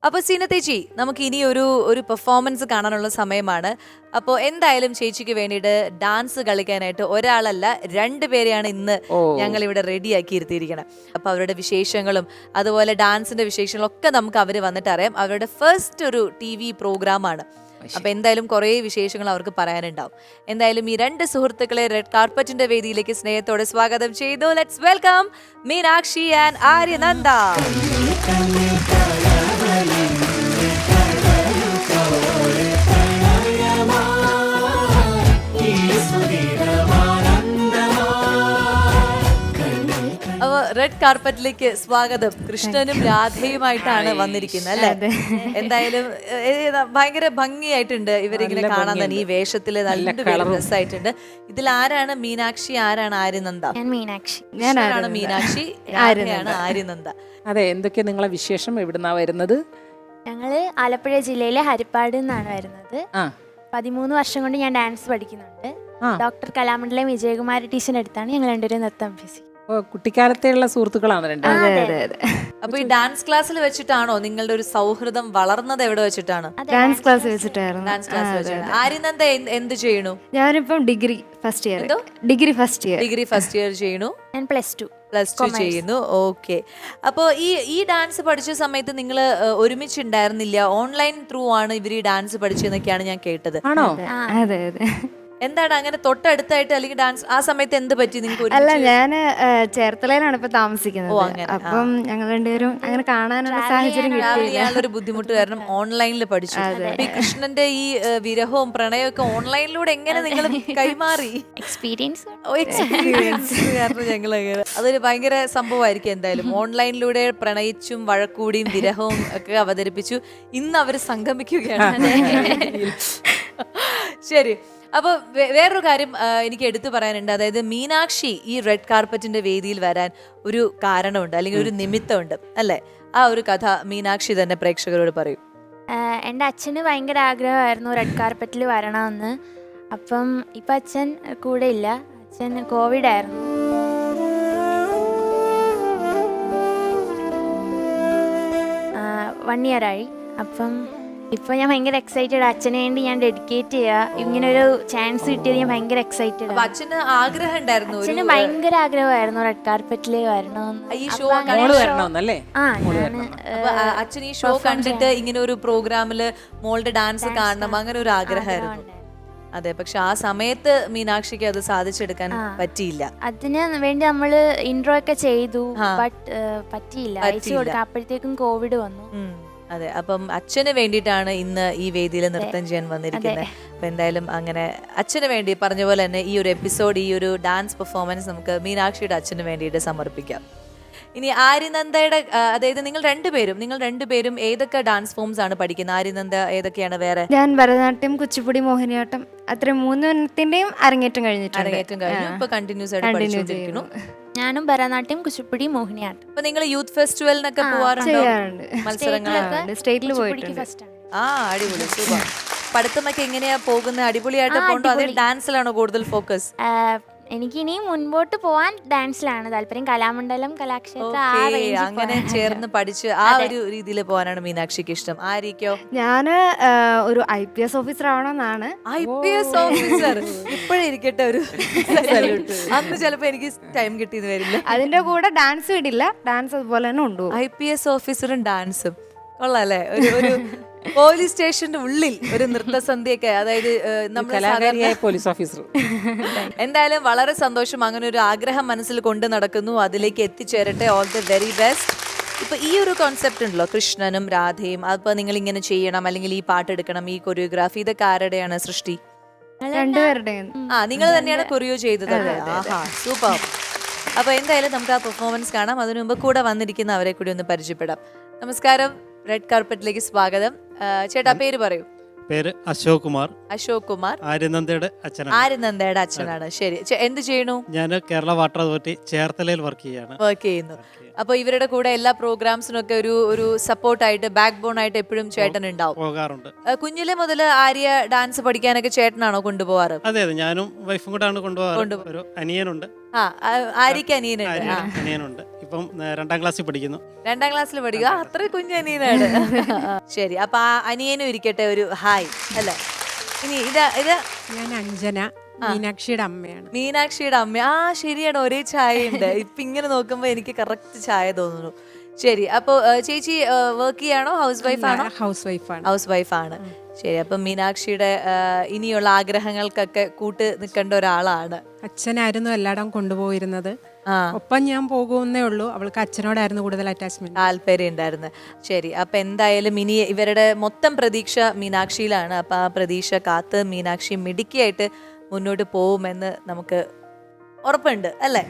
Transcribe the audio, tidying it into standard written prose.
അപ്പോൾ സീനത്തേച്ചി, നമുക്ക് ഇനി ഒരു പെർഫോമൻസ് കാണാനുള്ള സമയമാണ്. അപ്പോൾ എന്തായാലും ചേച്ചിക്ക് വേണ്ടിയിട്ട് ഡാൻസ് കളിക്കാനായിട്ട് ഒരാളല്ല 2 പേരെയാണ് ഇന്ന് ഞങ്ങൾ ഇവിടെ റെഡിയാക്കി ഇരുത്തിയിരിക്കണം. അപ്പോൾ അവരുടെ വിശേഷങ്ങളും അതുപോലെ ഡാൻസിന്റെ വിശേഷങ്ങളും ഒക്കെ നമുക്ക് അവർ വന്നിട്ട് അറിയാം. അവരുടെ ഫസ്റ്റ് ഒരു TV പ്രോഗ്രാമാണ്. അപ്പൊ എന്തായാലും കുറേ വിശേഷങ്ങൾ അവർക്ക് പറയാനുണ്ടാവും. എന്തായാലും ഈ 2 സുഹൃത്തുക്കളെ റെഡ് കാർപ്പറ്റിന്റെ വേദിയിലേക്ക് സ്നേഹത്തോടെ സ്വാഗതം ചെയ്തു. Let's welcome Meenakshi and Aryananda. അപ്പൊ റെഡ് കാർപ്പറ്റിലേക്ക് സ്വാഗതം. കൃഷ്ണനും രാധയുമായിട്ടാണ് വന്നിരിക്കുന്നത് അല്ലെ? എന്തായാലും ഭയങ്കര ഭംഗിയായിട്ടുണ്ട് ഇവരിങ്ങനെ കാണാൻ തന്നെ. ഈ വേഷത്തില് നല്ല രസമായിട്ടുണ്ട്. ഇതിൽ ആരാണ് മീനാക്ഷി, ആരാണ് ആര്യനന്ദ? മീനാക്ഷി. ഞാനാണ് മീനാക്ഷി, രാധയാണ് ആര്യനന്ദ. അതെ, എന്തൊക്കെയാ നിങ്ങളെ വിശേഷം? എവിടുന്നാ വരുന്നത്? ഞങ്ങള് ആലപ്പുഴ ജില്ലയിലെ ഹരിപ്പാട് നിന്നാണ് വരുന്നത്. 13 വർഷം കൊണ്ട് ഞാൻ ഡാൻസ് പഠിക്കുന്നുണ്ട്. ഡോക്ടർ കലാമണ്ഡലം വിജയകുമാരി ടീച്ചറിന്റെ അടുത്താണ് ഞങ്ങൾ രണ്ടുപേരും നൃത്തം അഭ്യസിക്കുന്നത്. കുട്ടിക്കാലത്തെയുള്ള സുഹൃത്തുക്കളാണ് രണ്ടും. അപ്പൊ ഈ ഡാൻസ് ക്ലാസ്സിൽ വെച്ചിട്ടാണോ നിങ്ങളുടെ ഒരു സൗഹൃദം വളർന്നത്? എവിടെ വെച്ചിട്ടാണ്? ഡാൻസ് ക്ലാസ് വെച്ചിട്ടായിരുന്നു. ഡാൻസ് ക്ലാസ് വെച്ചിട്ട്. ആര്യനന്ദ എന്ത് ചെയ്യണു? ഞാനിപ്പം ഡിഗ്രി ഫസ്റ്റ് ഇയർ ചെയ്യണു. ഞാൻ പ്ലസ് ടു ചെയ്യുന്നു. ഓക്കെ. അപ്പോൾ ഈ ഡാൻസ് പഠിച്ച സമയത്ത് നിങ്ങൾ ഒരുമിച്ചുണ്ടായിരുന്നില്ല, ഓൺലൈൻ ത്രൂ ആണ് ഇവർ ഈ ഡാൻസ് പഠിച്ചതെന്നൊക്കെയാണ് ഞാൻ കേട്ടത്. ആണോ? അതെ. എന്താണ് അങ്ങനെ തൊട്ടടുത്തായിട്ട് അല്ലെങ്കിൽ ഡാൻസ് ആ സമയത്ത് എന്ത് പറ്റി നിങ്ങൾക്ക്? അല്ല, ഞാന് ചേർത്തലയിലാണ് ഇപ്പൊ താമസിക്കുന്നത്. അപ്പം ഞങ്ങൾ രണ്ടുപേരും അങ്ങനെ കാണാനുള്ള സാഹചര്യം കിട്ടിയൊരു ബുദ്ധിമുട്ട് കാരണം ഓൺലൈനിൽ പഠിച്ചു. ഈ കൃഷ്ണന്റെ ഈ വിരഹവും പ്രണയവും ഒക്കെ ഓൺലൈനിലൂടെ എങ്ങനെ നിങ്ങൾ കൈമാറി? എക്സ്പീരിയൻസ് കാരണം ഞങ്ങൾ അതൊരു ഭയങ്കര സംഭവമായിരിക്കും. എന്തായാലും ഓൺലൈനിലൂടെ പ്രണയിച്ചും വഴക്കൂടിയും വിരഹവും ഒക്കെ അവതരിപ്പിച്ചു. ഇന്ന് അവർ സംഗമിക്കുകയാണ്. ശരി. അപ്പൊ വേറൊരു കാര്യം എനിക്ക് എടുത്തു പറയാനുണ്ട്. അതായത് മീനാക്ഷി ഈ റെഡ് കാർപ്പറ്റിന്റെ വേദിയിൽ വരാൻ ഒരു കാരണമുണ്ട്, അല്ലെങ്കിൽ ഒരു നിമിത്തമുണ്ട് അല്ലെ? ആ ഒരു കഥ മീനാക്ഷി തന്നെ പ്രേക്ഷകരോട് പറയും. എൻ്റെ അച്ഛന് ഭയങ്കര ആഗ്രഹമായിരുന്നു റെഡ് കാർപ്പറ്റിൽ വരണമെന്ന്. അപ്പം ഇപ്പം അച്ഛൻ കൂടെ ഇല്ല. അച്ഛൻ കോവിഡ് ആയിരുന്നു. വൺ ഇയർ ആയി. അപ്പം ഇപ്പൊ ഞാൻ ഭയങ്കര എക്സൈറ്റഡ്. അച്ഛന് വേണ്ടി ഞാൻ ഡെഡിക്കേറ്റ് ചെയ്യാ. ഇങ്ങനെ ഒരു ചാൻസ് കിട്ടിയത് ഞാൻ ഭയങ്കര എക്സൈറ്റഡ്. അച്ഛന് ആഗ്രഹം ഉണ്ടായിരുന്നു, അച്ഛന് ഭയങ്കര ആഗ്രഹമായിരുന്നു റെഡ് കാർപ്പറ്റിൽ വരണമെന്ന്. അച്ഛൻ ഈ ഷോ കണ്ടിട്ട് ഇങ്ങനെ ഒരു പ്രോഗ്രാമില് മോളുടെ ഡാൻസ് കാണണം, അങ്ങനെ ഒരു ആഗ്രഹമായിരുന്നു. അതെ, പക്ഷെ ആ സമയത്ത് മീനാക്ഷിക്ക് അത് സാധിച്ചെടുക്കാൻ പറ്റിയില്ല. അതിന് വേണ്ടി നമ്മള് ഇൻട്രോ ഒക്കെ ചെയ്തു, ബട്ട് പറ്റിയില്ല. അയച്ചു കൊടുക്കാം. അപ്പോഴത്തേക്കും കോവിഡ് വന്നു. അതെ, അപ്പം അച്ഛന് വേണ്ടിയിട്ടാണ് ഇന്ന് ഈ വേദിയിൽ നൃത്തം ചെയ്യാൻ വന്നിരിക്കുന്നത്. അപ്പൊ എന്തായാലും അങ്ങനെ അച്ഛന് വേണ്ടി പറഞ്ഞ പോലെ തന്നെ ഈ ഒരു എപ്പിസോഡ്, ഈ ഒരു ഡാൻസ് പെർഫോമൻസ് നമുക്ക് മീനാക്ഷിയുടെ അച്ഛന് വേണ്ടിയിട്ട് സമർപ്പിക്കാം. ഇനി ആര്യനന്ദയുടെ, അതായത് നിങ്ങൾ രണ്ടുപേരും ഏതൊക്കെ ഡാൻസ് ഫോംസ് ആണ് പഠിക്കുന്നത്? ആര്യനന്ദ ഏതൊക്കെയാണ് വേറെ? ഞാൻ ഭരതനാട്യം, കുച്ചിപ്പുടി, മോഹിനിയാട്ടം, അത്ര 3 അരങ്ങേറ്റം കഴിഞ്ഞു. ഇപ്പൊ കണ്ടിന്യൂസ് ആയിട്ട് പഠിച്ചുകൊണ്ടിരിക്കുന്നു. ഞാനും ഭരതനാട്യം, കുച്ചിപ്പുടി, മോഹിനിയാട്ടം. അപ്പൊ നിങ്ങൾ യൂത്ത് ഫെസ്റ്റിവലിനൊക്കെ പോവാറുണ്ടോ? മത്സരങ്ങളുണ്ട്, സ്റ്റേറ്റിൽ പോയിട്ടുണ്ട്. അടിപൊളി, സൂപ്പർ. പഠിത്തമൊക്കെ എങ്ങനെയാ പോകുന്നത്? അടിപൊളിയായിട്ട് പോകണ്ടോ? അതിൽ ഡാൻസിലാണോ കൂടുതൽ ഫോക്കസ്? എനിക്ക് ഇനി മുൻപോട്ട് പോവാൻ ഡാൻസിലാണ് താല്പര്യം. കലാമണ്ഡലം, കലാക്ഷേത്ര അങ്ങനെ ചേർന്ന് പഠിച്ച് ആ ഒരു രീതിയിൽ പോകാനാണ് മീനാക്ഷിക്ക് ഇഷ്ടം. ആയിരിക്കോ? ഞാന് ഒരു IPS ഓഫീസർ ആവണമെന്നാണ്. IPS ഓഫീസർ ഇപ്പോഴേ ഇരിക്കട്ടെ. ഒരു അന്ന് ചിലപ്പോ എനിക്ക് ടൈം കിട്ടിയെന്ന് വരില്ല. അതിന്റെ കൂടെ ഡാൻസ് ഇടില്ല, ഡാൻസ് അതുപോലെ തന്നെ ഉണ്ട്. IPS ഓഫീസറും ഡാൻസും കൊള്ളാല്ലേ? ഒരു പോലീസ് സ്റ്റേഷന്റെ ഉള്ളിൽ ഒരു നൃത്തസന്ധ്യയൊക്കെ, അതായത് പോലീസ് ഓഫീസർ. എന്തായാലും വളരെ സന്തോഷം. അങ്ങനെ ഒരു ആഗ്രഹം മനസ്സിൽ കൊണ്ട് നടക്കുന്നു, അതിലേക്ക് എത്തിച്ചേരട്ടെ. All the very best. ഇപ്പൊ ഈ ഒരു കോൺസെപ്റ്റ് ഉണ്ടല്ലോ, കൃഷ്ണനും രാധയും, അപ്പൊ നിങ്ങൾ ഇങ്ങനെ ചെയ്യണം, അല്ലെങ്കിൽ ഈ പാട്ടെടുക്കണം, ഈ കൊറിയോഗ്രാഫി, ഇതൊക്കെ ആരുടെയാണ് സൃഷ്ടി? രണ്ടുപേരുടെയും. നിങ്ങൾ തന്നെയാണ് കൊറിയോ ചെയ്തത്. സൂപ്പർ. അപ്പൊ എന്തായാലും നമുക്ക് ആ പെർഫോമൻസ് കാണാം. അതിനു മുമ്പ് കൂടെ വന്നിരിക്കുന്ന അവരെ കൂടി ഒന്ന് പരിചയപ്പെടാം. നമസ്കാരം, റെഡ് കാർപ്പറ്റിലേക്ക് സ്വാഗതം. ചേട്ടാ, പേര് പറയൂ. പേര് അശോക് കുമാർ. അശോക് കുമാർ ആര്യനന്ദയുടെ അച്ഛനാണ്. ശരി, എന്ത് ചെയ്യണു? ഞാൻ കേരള വാട്ടർ അതോറിറ്റി ചേർത്തലയിൽ വർക്ക് ചെയ്യുന്നു. അപ്പൊ ഇവരുടെ കൂടെ എല്ലാ പ്രോഗ്രാംസിനും ഒക്കെ ഒരു സപ്പോർട്ടായിട്ട്, ബാക്ക് ബോൺ ആയിട്ട് എപ്പോഴും ചേട്ടൻ ഉണ്ടാവും. പോകാറുണ്ട്. കുഞ്ഞിലെ മുതൽ ആര്യ ഡാൻസ് പഠിക്കാനൊക്കെ ചേട്ടനാണോ കൊണ്ടുപോകാറ്? അതെ, ഞാനും വൈഫും കൂടാണ് കൊണ്ടുപോകാറ്. ഒരു അനിയനുണ്ട്. ആര്യക്ക് അനിയനുണ്ട്. ഇപ്പം 2ാം ക്ലാസ്സിൽ പഠിക്കുന്നു. 2ാം ക്ലാസ്സിൽ പഠിക്കുക. അത്ര കുഞ്ഞനിയനാണ്. ശരി, അപ്പൊ ആ അനിയനും ഇരിക്കട്ടെ ഒരു ഹായ് അല്ലേ. ഇനി ഇത് ഞാൻ അഞ്ജന, മീനാക്ഷിയുടെ അമ്മയാണ്. മീനാക്ഷിയുടെ അമ്മ. ആ ശരിയാണ്, ഒരേ ചായ ഉണ്ട്. ഇപ്പൊ ഇങ്ങനെ നോക്കുമ്പോ എനിക്ക് കറക്റ്റ് ചായ തോന്നുന്നു. ശരി, അപ്പൊ ചേച്ചി വർക്ക് ചെയ്യാണോ, ഹൗസ് വൈഫ് ആണോ? ഹൗസ് വൈഫാണ്. ഹൗസ് വൈഫാണ്. ശരി, അപ്പൊ മീനാക്ഷിയുടെ ഇനിയുള്ള ആഗ്രഹങ്ങൾക്കൊക്കെ കൂട്ട് നിൽക്കേണ്ട ഒരാളാണ്. അച്ഛനായിരുന്നു എല്ലായിടം കൊണ്ടുപോയിരുന്നത്. ഒപ്പം ഞാൻ പോകുന്നേ ഉള്ളൂ. അവൾക്ക് അച്ഛനോടായിരുന്നു കൂടുതൽ അറ്റാച്ച്മെന്റ്, താല്പര്യം ഉണ്ടായിരുന്നു. ശരി, അപ്പൊ എന്തായാലും ഇനി ഇവരുടെ മൊത്തം പ്രതീക്ഷ മീനാക്ഷിയിലാണ്. അപ്പൊ ആ പ്രതീക്ഷ കാത്ത് മീനാക്ഷി മിടുക്കിയായിട്ട് മുന്നോട്ട് പോകുമെന്ന് നമുക്ക് ഉറപ്പുണ്ട് അല്ലേ?